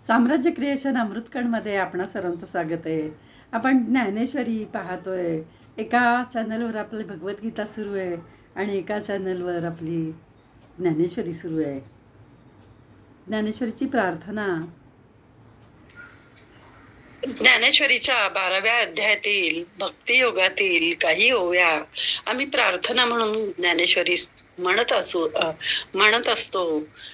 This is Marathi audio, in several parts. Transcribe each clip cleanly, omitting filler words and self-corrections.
साम्राज्य क्रिएशन अमृतकणमध्ये आपणा सर्वांचं स्वागत आहे. आपण ज्ञानेश्वरी पाहतोय. एका चॅनलवर आपली भगवद्गीता सुरू आहे आणि एका चॅनलवर आपली ज्ञानेश्वरी सुरू आहे. ज्ञानेश्वरीची प्रार्थना. ज्ञानेश्वरीच्या 12व्या अध्यायातील भक्तियोगातील काही ओव्या आम्ही प्रार्थना म्हणून ज्ञानेश्वरी म्हणत असतो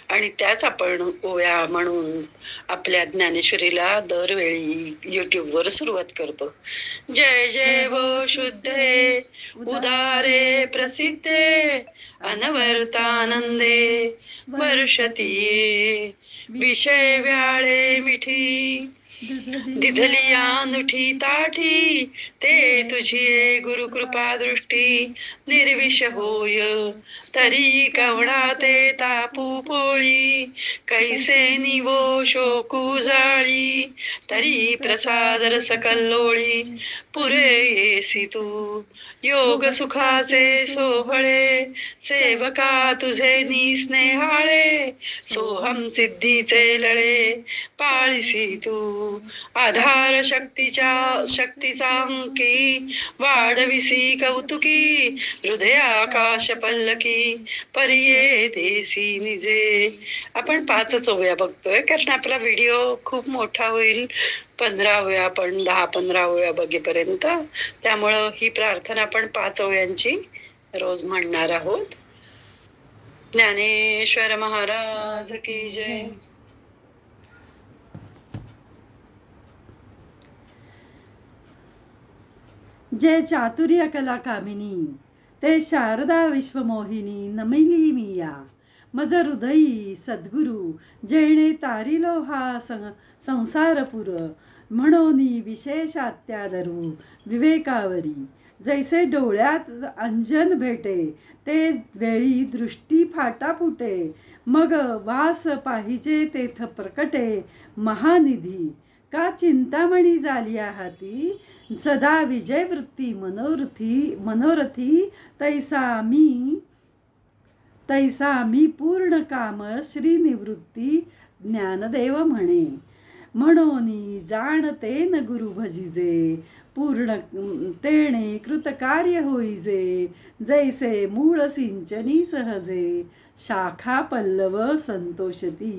आणि त्याच आपण ओव्या म्हणून आपल्या ज्ञानेश्वरीला दरवेळी युट्यूबवर सुरुवात करतो. जय जय वो शुद्धे उदारे प्रसिद्धे अनवर्तानंदे वर्षती विषय व्याळे मिठी दिधलिया नुठी ताठी ते तुझी गुरु कृपा दृष्टी निर्विष होय तरी कवडा ते तापू पोळी कैसे निवो शोकू जाळी तरी प्रसाद रस कल्लोळी पुरे येसी तू योग सुखाचे सोहळे सेवका तुझे निस्नेहाळे सोहम सिद्धीचे लळे पाळीसी तू आधार शक्तीचा अंकी वाढविसी कौतुकी हृदय आकाश पल्लकी परिये देसी निजे. आपण 5 ओव्या बघतोय कारण आपला व्हिडिओ खूप मोठा होईल. 15 ओव्या आपण 10-15 ओव्या बघेपर्यंत. त्यामुळं ही प्रार्थना आपण 5 ओव्यांची रोज म्हणणार आहोत. ज्ञानेश्वर महाराज की जय. जे चातुर्य कला कामिनी ते शारदा विश्वमोहिनी नमिली मिया मज हृदयी सद्गुरु जेणे तारिलो हा संसारपुर म्हणोनी विशेषात्यादरू विवेकावरी जैसे डोळ्यात अंजन भेटे ते वेळी दृष्टी फाटा फुटे मग वास पाहिजे तेथ प्रकटे महानिधी का चिंतामणी झाली हाती सदा विजय वृत्ती मनोरथी तैसा मी पूर्ण काम श्रीनिवृत्ती ज्ञानदेव म्हणे म्हणोनी जाणते न गुरु भजिजे पूर्ण तेणे कृतकार्य होईजे जैसे मूळ सिंचनी सहजे शाखा पल्लव संतोषती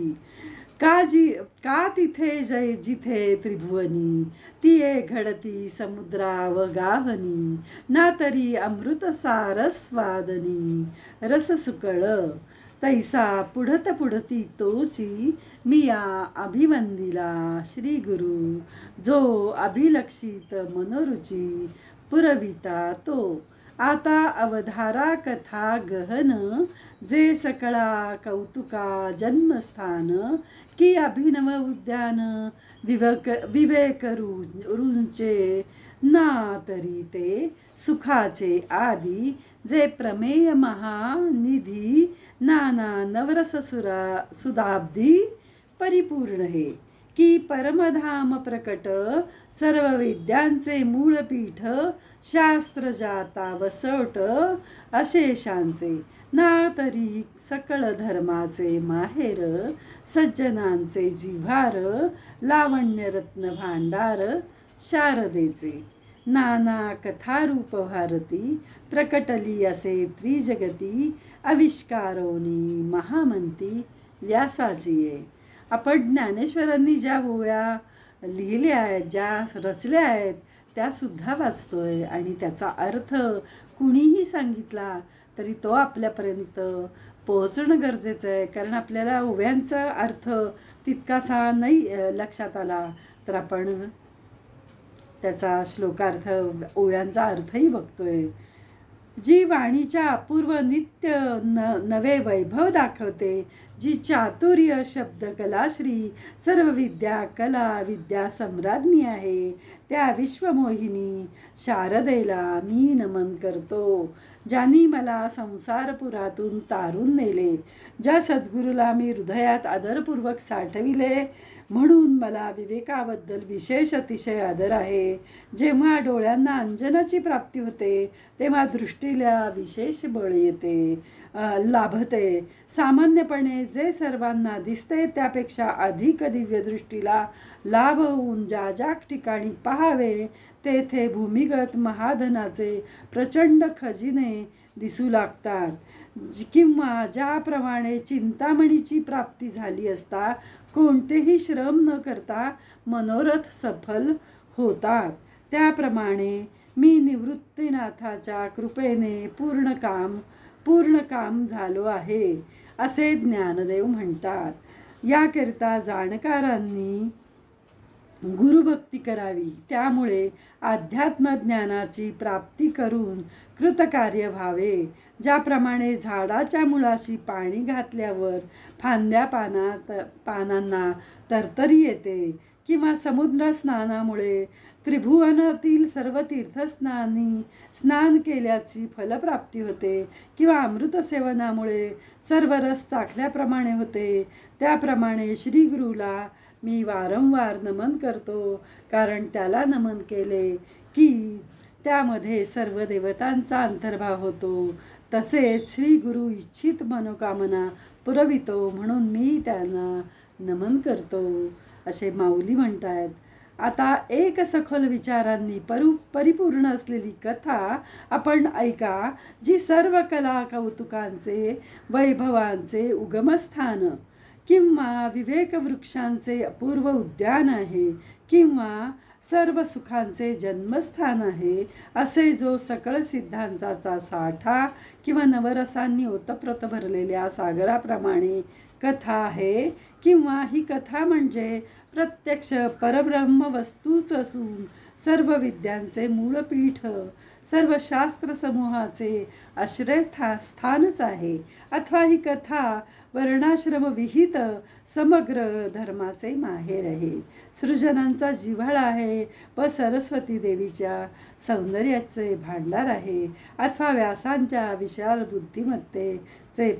का तिथे जिथे त्रिभुवनी तिये घडती समुद्राव गाहनी ना तरी अमृत सारस्वादनी रस सुकळ तैसा पुढती तोची मिया अभिवंदिला श्री गुरु जो अभिलक्षित मनोरुची पुरविता तो आता अवधारा कथा गहन जे सकळा कौतुका जन्मस्थान की अभिनव उद्यान विवेक रुंचे ना तरी ते सुखाचे आदी जे प्रमेय महानिधी नाना नवरस सुदाब्दी परिपूर्ण हे की परमधाम प्रकट सर्व विद्यांचे मूळपीठ शास्त्र जाता वसवट अशेषांचे ना तरी सकळ धर्माचे माहेर सज्जनांचे जिव्हार लावण्यरत्न भांडार शारदेचे नाना कथारूप भारती प्रकटली असे त्रिजगती आविष्कारोनी महामंती व्यासाची आहे. आपण ज्ञानेश्वरांनी ज्या ओव्या लिहिल्या आहेत ज्या रचल्या आहेत त्यासुद्धा वाचतोय आणि त्याचा अर्थ कुणीही सांगितला तरी तो आपल्यापर्यंत पोहोचणं गरजेचं आहे. कारण आपल्याला ओव्यांचा अर्थ तितकासा नाही लक्षात आला तर आपण त्याचा श्लोकार्थ ओव्यांचा अर्थही बघतोय. जी वाणीच्या अपूर्व नित्य नवे वैभव दाखवते जी चातुर्य शब्दकला श्री सर्व विद्या कला विद्या सम्राज्ञी आहे त्या विश्वमोहिनी शारदेला मी नमन करतो. ज्यांनी मला संसारपुरातून तारून नेले ज्या सद्गुरूला मी हृदयात आदरपूर्वक साठविले म्हणून मला विवेकाबद्दल विशेष अतिशय आदर आहे. जेव्हा डोळ्यांना अंजनाची प्राप्ती होते तेव्हा दृष्टीला विशेष बळ येते. लाभते. सामान्यपणे जे सर्वांना दिसते त्यापेक्षा अधिक दिव्यदृष्टीला लाभ होऊन ज्या ज्या ठिकाणी पाहावे तेथे भूमिगत महाधनाचे प्रचंड खजिने दिसू लागतात. किंवा ज्याप्रमाणे चिंतामणीची प्राप्ती झाली असता कोणतेही श्रम न करता मनोरथ सफल होतात, त्याप्रमाणे मी निवृत्तीनाथाच्या कृपेने पूर्ण काम झालो आहे असे ज्ञानदेव म्हणतात. याकरिता जाणकारांनी गुरुभक्ती करावी. त्यामुळे अध्यात्मज्ञानाची प्राप्ती करून कृतकार्य व्हावे. ज्याप्रमाणे झाडाच्या मुळाशी पाणी घातल्यावर फांद्या पानांना तरतरी येते, किंवा समुद्र स्नानामुळे त्रिभुवनातील सर्व तीर्थस्नानी स्नान केल्याची फलप्राप्ती होते, किंवा अमृतसेवनामुळे सर्व रस चाखल्याप्रमाणे होते, त्याप्रमाणे श्रीगुरूला मी वारंवार नमन करतो. कारण त्याला नमन केले की त्यामध्ये सर्व देवतांचा अंतर्भाव होतो. तसेच श्री गुरु इच्छित मनोकामना पुरवितो म्हणून मी त्यांना नमन करतो असे माऊली म्हणतायत. आता एक सखोल विचारांनी परिपूर्ण असलेली कथा आपण ऐका, जी सर्व कला कौतुकांचे वैभवांचे उगमस्थान किंवा विवेक वृक्षांचे अपूर्व उद्यान आहे, किंवा सर्व सुखांचे जन्मस्थान आहे. असे जो सकळ सिद्धांताचा साठा किंवा नवरसांनी ओतप्रोत भरलेल्या सागराप्रमाणे कथा आहे, किंवा ही कथा म्हणजे प्रत्यक्ष परब्रह्म वस्तूच असून सर्व विद्यांचे मूळपीठ सर्व शास्त्र समूहाचे आश्रयस्थानच आहे, अथवा ही कथा वर्णाश्रम विहित समग्र धर्माचे माहेर आहे, सृजनांचा जिव्हाळा आहे व सरस्वती देवीच्या सौंदर्याचे भांडार आहे, अथवा व्यासांच्या विशाल बुद्धिमत्तेचे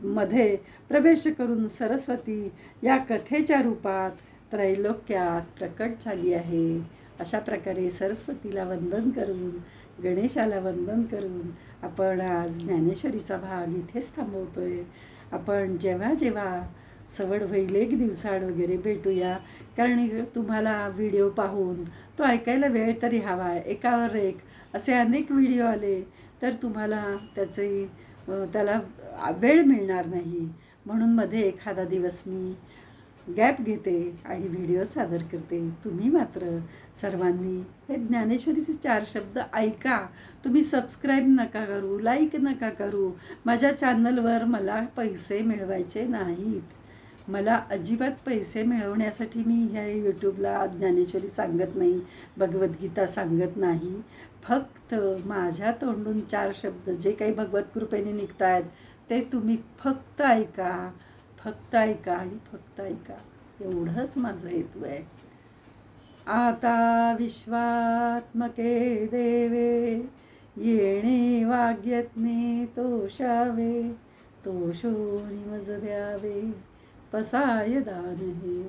मध्ये प्रवेश करून सरस्वती या कथेच्या रूपात त्रैलोक्यात प्रकट झाली आहे. अशा प्रकारे सरस्वतीला वंदन करून, गणेशाला वंदन करून आपण आज ज्ञानेश्वरीचा भाग इथेच थांबवतोय. आपण जेव्हा जेव्हा सवड होईल एक दिवसाआड वगैरे भेटूया. कारण तुम्हाला व्हिडिओ पाहून तो ऐकायला वेळ तरी हवा आहे. एकावर एक असे अनेक व्हिडिओ आले तर तुम्हाला त्याला वेळ मिळणार नाही. म्हणून मध्ये एखादा दिवस मी गॅप घेते आणि व्हिडिओ सादर करते. तुम्ही मात्र सर्वांनी हे ज्ञानेश्वरीचे 4 शब्द ऐका. तुम्ही सबस्क्राईब नका करू, लाईक नका करू. माझ्या चॅनलवर मला पैसे मिळवायचे नाहीत. मला अजिबात पैसे मिळवण्यासाठी मी ह्या यूट्यूबला ज्ञानेश्वरी सांगत नाही, भगवद्गीता सांगत नाही. फक्त माझ्या तोंडून 4 शब्द जे काही भगवत कृपेने निघत आहेत ते तुम्ही फक्त ऐका, फक्त ऐका आणि फक्त ऐका. एवढंच माझं हेतू आहे. आता विश्वात्मके देवे येणे वाग्यज्ञे तोषावे, तोषो निमज द्यावे पसाय दान हे.